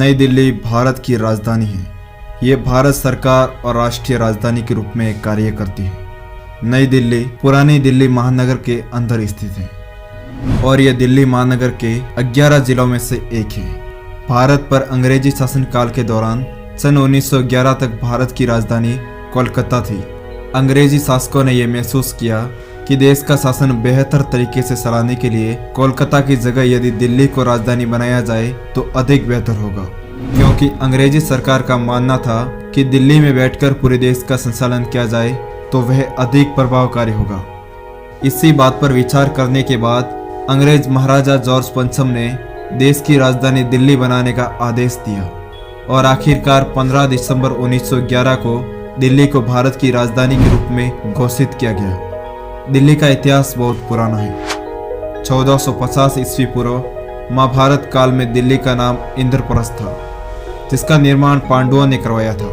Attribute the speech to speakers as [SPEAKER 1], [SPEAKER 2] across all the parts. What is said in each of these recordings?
[SPEAKER 1] नई दिल्ली भारत की राजधानी है। ये भारत सरकार और राष्ट्रीय राजधानी के रूप में कार्य करती है। नई दिल्ली पुरानी दिल्ली महानगर के अंदर स्थित है और यह दिल्ली महानगर के 11 जिलों में से एक है। भारत पर अंग्रेजी शासन काल के दौरान सन 1911 तक भारत की राजधानी कोलकाता थी। अंग्रेजी शासकों ने यह महसूस किया कि देश का शासन बेहतर तरीके से चलाने के लिए कोलकाता की जगह यदि दिल्ली को राजधानी बनाया जाए तो अधिक बेहतर होगा, क्योंकि अंग्रेजी सरकार का मानना था कि दिल्ली में बैठकर पूरे देश का संचालन किया जाए तो वह अधिक प्रभावकारी होगा। इसी बात पर विचार करने के बाद अंग्रेज महाराजा जॉर्ज पंचम ने देश की राजधानी दिल्ली बनाने का आदेश दिया और आखिरकार 15 दिसंबर 1911 को दिल्ली को भारत की राजधानी के रूप में घोषित किया गया। दिल्ली का इतिहास बहुत पुराना है। 1450 ईस्वी पूर्व महाभारत काल में दिल्ली का नाम इंद्रप्रस्थ था, जिसका निर्माण पांडवों ने करवाया था।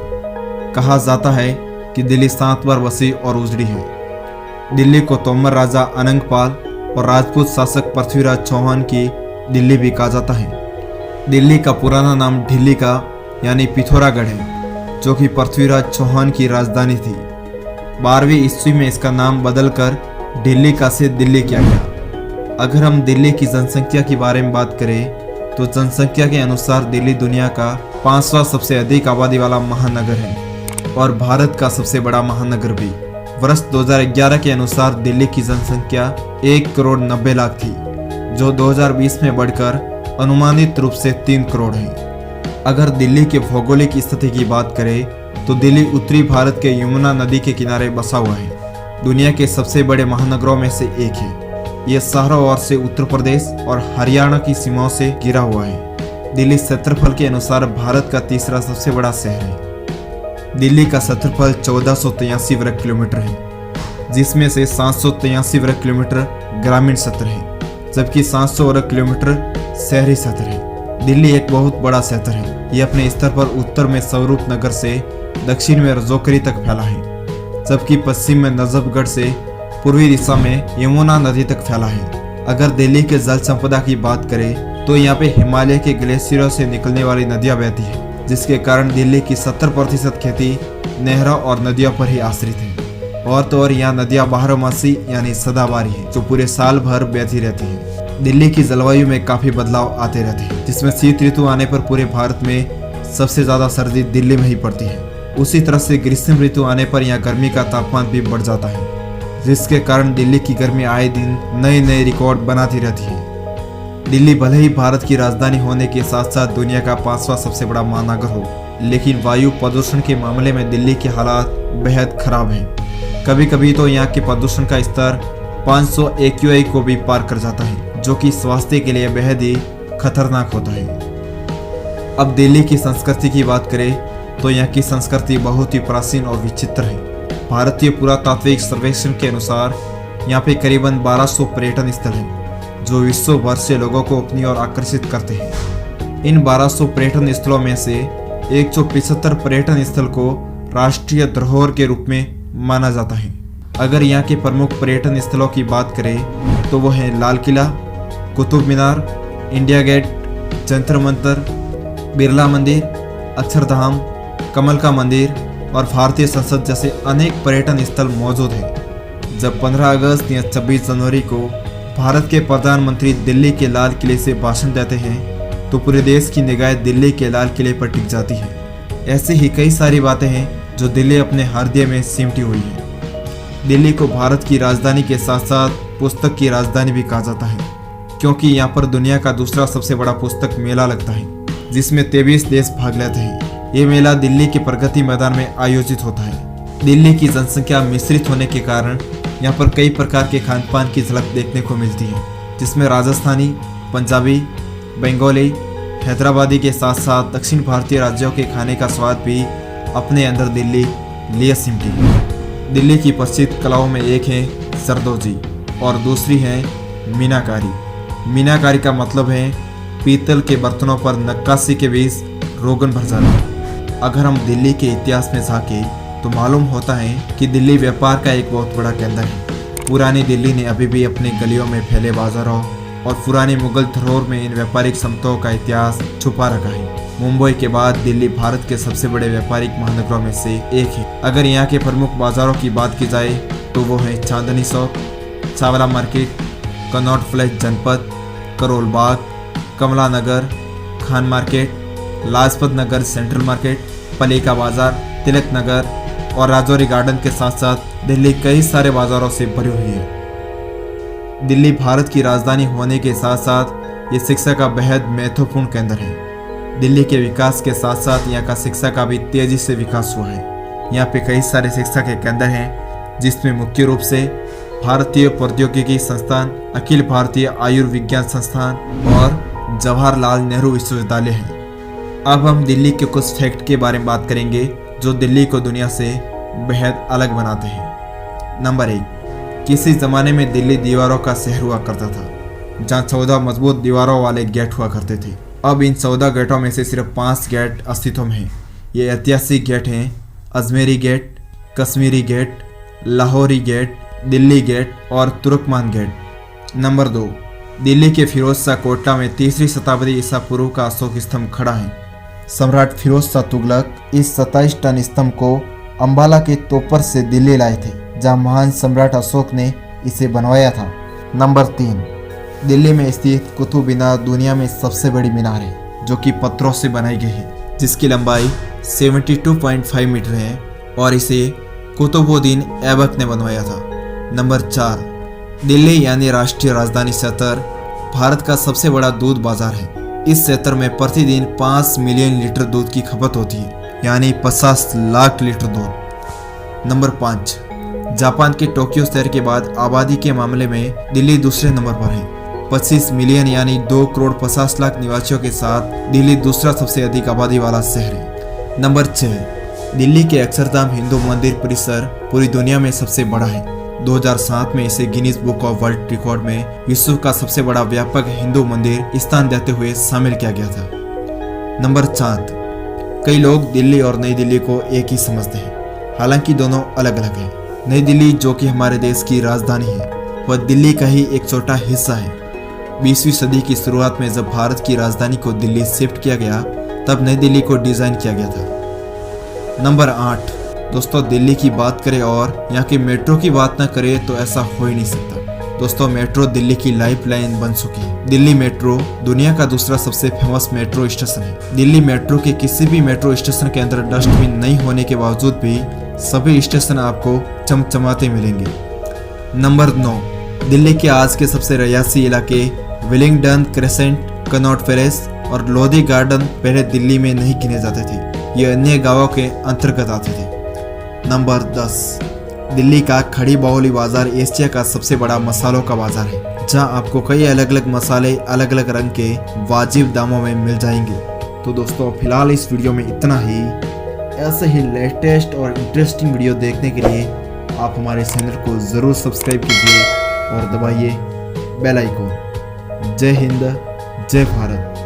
[SPEAKER 1] कहा जाता है कि दिल्ली 7 बार बसी और उजड़ी है। दिल्ली को तोमर राजा अनंगपाल और राजपूत शासक पृथ्वीराज चौहान की दिल्ली भी कहा जाता है। दिल्ली का पुराना नाम ढिल्ली का यानी पिथौरागढ़ है, जो कि पृथ्वीराज चौहान की राजधानी थी। 12वीं ईस्वी में इसका नाम बदलकर ढिल्ली का से दिल्ली किया गया। अगर हम दिल्ली की जनसंख्या के बारे में बात करें तो जनसंख्या के अनुसार दिल्ली दुनिया का 5वां सबसे अधिक आबादी वाला महानगर है और भारत का सबसे बड़ा महानगर भी। वर्ष 2011 के अनुसार दिल्ली की जनसंख्या 1 करोड़ 90 लाख थी, जो 2020 में बढ़कर अनुमानित रूप से 3 करोड़ है। अगर दिल्ली के भौगोलिक स्थिति की बात करें तो दिल्ली उत्तरी भारत के यमुना नदी के किनारे बसा हुआ है। दुनिया के सबसे बड़े महानगरों में से एक है। यह चारों ओर से उत्तर प्रदेश और हरियाणा की सीमाओं से घिरा हुआ है। दिल्ली क्षेत्रफल के अनुसार भारत का तीसरा सबसे बड़ा शहर है। दिल्ली का क्षेत्रफल 1483 वर्ग किलोमीटर है, जिसमें से 783 वर्ग किलोमीटर ग्रामीण क्षेत्र है, जबकि 700 वर्ग किलोमीटर शहरी क्षेत्र है। दिल्ली एक बहुत बड़ा क्षेत्र है। यह अपने स्तर पर उत्तर में स्वरूप नगर से दक्षिण में रजौकरी तक फैला है, जबकि पश्चिम में नजफगढ़ से पूर्वी दिशा में यमुना नदी तक फैला है। अगर दिल्ली के जल संपदा की बात करें तो यहाँ पे हिमालय के ग्लेशियरों से निकलने वाली नदियाँ बहती है, जिसके कारण दिल्ली की 70% खेती नहरों और नदियों पर ही आश्रित है। और तो और यहाँ नदियाँ बारहमासी यानी सदाबहारी है, जो पूरे साल भर बहती रहती है। दिल्ली की जलवायु में काफी बदलाव आते रहते हैं, जिसमें शीत ऋतु आने पर पूरे भारत में सबसे ज्यादा सर्दी दिल्ली में ही पड़ती है। उसी तरह से ग्रीष्म ऋतु आने पर यहाँ गर्मी का तापमान भी बढ़ जाता है, जिसके कारण दिल्ली की गर्मी आए दिन नए नए रिकॉर्ड बनाती रहती है। दिल्ली भले ही भारत की राजधानी होने के साथ साथ दुनिया का 5वां सबसे बड़ा महानगर हो, लेकिन वायु प्रदूषण के मामले में दिल्ली के हालात बेहद खराब हैं। कभी कभी तो यहाँ के प्रदूषण का स्तर 500 AQI को भी पार कर जाता है, जो कि स्वास्थ्य के लिए बेहद ही खतरनाक होता है। अब दिल्ली की संस्कृति की बात करें तो यहाँ की संस्कृति बहुत ही प्राचीन और विचित्र है। भारतीय पुरातात्विक सर्वेक्षण के अनुसार यहाँ पे करीबन 1200 पर्यटन स्थल हैं, जो विश्व भर से लोगों को अपनी ओर आकर्षित करते हैं। इन 1200 पर्यटन स्थलों में से 175 पर्यटन स्थल को राष्ट्रीय धरोहर के रूप में माना जाता है। अगर यहाँ के प्रमुख पर्यटन स्थलों की बात करें तो वो है लाल किला, कुतुब मीनार, इंडिया गेट, जंतर मंतर, बिरला मंदिर, अक्षरधाम, कमल का मंदिर और भारतीय संसद जैसे अनेक पर्यटन स्थल मौजूद हैं। जब 15 अगस्त या 26 जनवरी को भारत के प्रधानमंत्री दिल्ली के लाल किले से भाषण देते हैं तो पूरे देश की निगाहें दिल्ली के लाल किले पर टिक जाती है। ऐसी ही कई सारी बातें हैं जो दिल्ली अपने हृदय में सिमटी हुई है। दिल्ली को भारत की राजधानी के साथ साथ पुस्तक की राजधानी भी कहा जाता है, क्योंकि यहाँ पर दुनिया का दूसरा सबसे बड़ा पुस्तक मेला लगता है, जिसमें 23 देश भाग लेते हैं। ये मेला दिल्ली के प्रगति मैदान में आयोजित होता है। दिल्ली की जनसंख्या मिश्रित होने के कारण यहाँ पर कई प्रकार के खान पान की झलक देखने को मिलती है, जिसमें राजस्थानी, पंजाबी, बंगाली, हैदराबादी के साथ साथ दक्षिण भारतीय राज्यों के खाने का स्वाद भी अपने अंदर दिल्ली लिए सिमटी है। दिल्ली की प्रसिद्ध कलाओं में एक है सरदोजी और दूसरी है मीनाकारी। मीनाकारी का मतलब है पीतल के बर्तनों पर नक्काशी के बीच रोगन भर जाना। अगर हम दिल्ली के इतिहास में झांके तो मालूम होता है कि दिल्ली व्यापार का एक बहुत बड़ा केंद्र है। पुरानी दिल्ली ने अभी भी अपने गलियों में फैले बाजारों और पुरानी मुगल धरोहर में इन व्यापारिक संपत्तियों का इतिहास छुपा रखा है। मुंबई के बाद दिल्ली भारत के सबसे बड़े व्यापारिक महानगरों में से एक है। अगर यहाँ के प्रमुख बाजारों की बात की जाए तो वो है Chandni Chowk, Chawla market, Connaught place जनपद, करोल बाग, कमला नगर, Khan market, Lajpat Nagar central market, पलेका बाजार, तिलक नगर और राजौरी गार्डन के साथ साथ दिल्ली कई सारे बाजारों से भरी हुई है। दिल्ली भारत की राजधानी होने के साथ साथ ये शिक्षा का बेहद महत्वपूर्ण केंद्र है। दिल्ली के विकास के साथ साथ यहाँ का शिक्षा का भी तेजी से विकास हुआ है। यहाँ पे कई सारे शिक्षा के केंद्र हैं जिसमें मुख्य रूप से भारतीय प्रौद्योगिकी संस्थान, अखिल भारतीय आयुर्विज्ञान संस्थान और जवाहरलाल नेहरू विश्वविद्यालय है। अब हम दिल्ली के कुछ फैक्ट के बारे में बात करेंगे जो दिल्ली को दुनिया से बेहद अलग बनाते हैं। नंबर 1, किसी ज़माने में दिल्ली दीवारों का शहर हुआ करता था, जहाँ 14 मजबूत दीवारों वाले गेट हुआ करते थे। अब इन 14 गेटों में से सिर्फ 5 गेट अस्तित्व में हैं। ये ऐतिहासिक गेट हैं: Ajmeri gate, Kashmiri gate, Lahori gate, Delhi gate और तुर्कमान गेट। नंबर 2, दिल्ली के फिरोज शाह कोटला में 3वीं शताब्दी ईसा पूर्व का अशोक स्तंभ खड़ा है। सम्राट फिरोज शाह तुगलक इस 27 टन स्तंभ को अंबाला के तोपर से दिल्ली लाए थे, जहां महान सम्राट अशोक ने इसे बनवाया था। नंबर 3, दिल्ली में स्थित कुतुब मीनार दुनिया में सबसे बड़ी मीनार है, जो कि पत्थरों से बनाई गई है, जिसकी लंबाई 72.5 मीटर है और इसे कुतुबुद्दीन ऐबक ने बनवाया था। नंबर 4, दिल्ली यानी राष्ट्रीय राजधानी क्षेत्र भारत का सबसे बड़ा दूध बाजार है। इस क्षेत्र में प्रतिदिन 5 मिलियन लीटर दूध की खपत होती है, यानी 50 लाख लीटर दूध। नंबर 5, जापान के टोक्यो शहर के बाद आबादी के मामले में दिल्ली दूसरे नंबर पर है। 25 मिलियन यानी 2 करोड़ 50 लाख निवासियों के साथ दिल्ली दूसरा सबसे अधिक आबादी वाला शहर है। नंबर 6, दिल्ली के अक्षरधाम हिंदू मंदिर परिसर पूरी दुनिया में सबसे बड़ा है। 2007 में इसे Guinness book of world record में विश्व का सबसे बड़ा व्यापक हिंदू मंदिर स्थान देते हुए शामिल किया गया था। नंबर 7, कई लोग दिल्ली और नई दिल्ली को एक ही समझते हैं, हालांकि दोनों अलग अलग हैं। नई दिल्ली, जो कि हमारे देश की राजधानी है, वह दिल्ली का ही एक छोटा हिस्सा है। 20वीं सदी की शुरुआत में जब भारत की राजधानी को दिल्ली शिफ्ट किया गया, तब नई दिल्ली को डिजाइन किया गया था। नंबर 8, दोस्तों, दिल्ली की बात करें और यहाँ की मेट्रो की बात ना करें तो ऐसा हो ही नहीं सकता। दोस्तों, मेट्रो दिल्ली की लाइफलाइन बन चुकी है। दिल्ली मेट्रो दुनिया का दूसरा सबसे फेमस मेट्रो स्टेशन है। दिल्ली मेट्रो के किसी भी मेट्रो स्टेशन के अंदर डस्टबिन नहीं होने के बावजूद भी सभी स्टेशन आपको चमचमाते मिलेंगे। नंबर 9, दिल्ली के आज के सबसे रयासी इलाके विलिंगडन क्रेसेंट, कनॉट पैलेस और लोधी गार्डन पहले दिल्ली में नहीं गिने जाते थे, ये अन्य गांवों के अंतर्गत आते थे। नंबर 10, दिल्ली का खड़ी बाहुली बाजार एशिया का सबसे बड़ा मसालों का बाजार है, जहां आपको कई अलग अलग मसाले अलग अलग रंग के वाजिब दामों में मिल जाएंगे। तो दोस्तों, फिलहाल इस वीडियो में इतना ही। ऐसे ही लेटेस्ट और इंटरेस्टिंग वीडियो देखने के लिए आप हमारे चैनल को ज़रूर सब्सक्राइब कीजिए और दबाइए बेल आइकन। जय हिंद, जय भारत।